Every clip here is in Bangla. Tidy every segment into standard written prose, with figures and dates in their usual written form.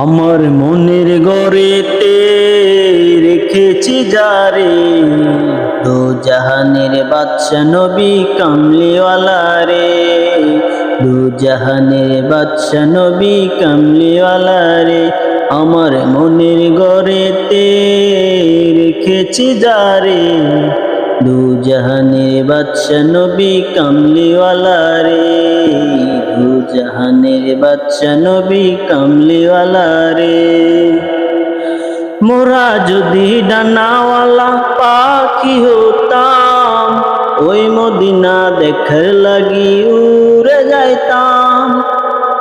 আমার মনের গড়েতে রেখেছি যারে, দো জাহানের বাদশা নবী কামলিওয়ালা রে, দো জাহানের বাদশা নবী কামলিওয়ালা রে। আমার মনের গড়েতে রেখেছি যারে, দো জাহানের বাদশা নবী কামলিওয়ালা রে, দো জাহানের বাদশা নবী কামলিওয়ালা রে। মোরা যদি ডানাওয়ালা পাখি হতাম, ওই মদিনা দেখার লাগি উড়ে যাইতাম।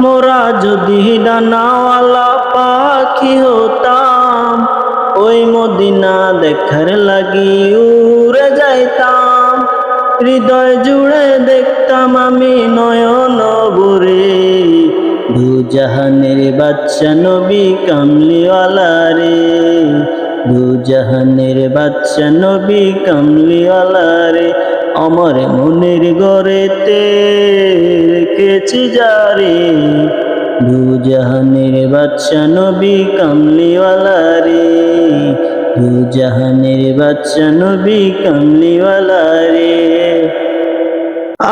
মোরা যদি ডানাওয়ালা পাখি হতাম, ওই মদিনা দেখার লাগি উড়ে যাইতাম। হৃদয় জুড়ে দেখতাম আমি নয়ন ভরে, দো জাহানের বাদশা নবী কামলিওয়ালা রে, দো জাহানের বাদশা নবী কামলিওয়ালা রে। আমার মনের গড়েতে রেখেছি যারে, দো জাহানের বাদশা নবী কামলিওয়ালা রে, দো জাহানের বাদশা নবী কামলিওয়ালা রে।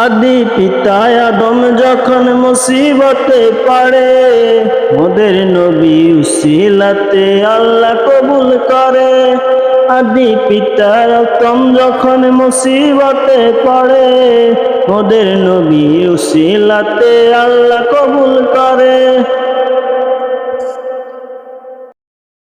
আদি পিতা আদম যখন মুসিবতে পড়ে, মোদের নবী উসিলাতে আল্লাহ কবুল করে। আদি পিতা আদম যখন মুসিবতে পড়ে, মোদের নবী উসিলাতে আল্লাহ কবুল করে।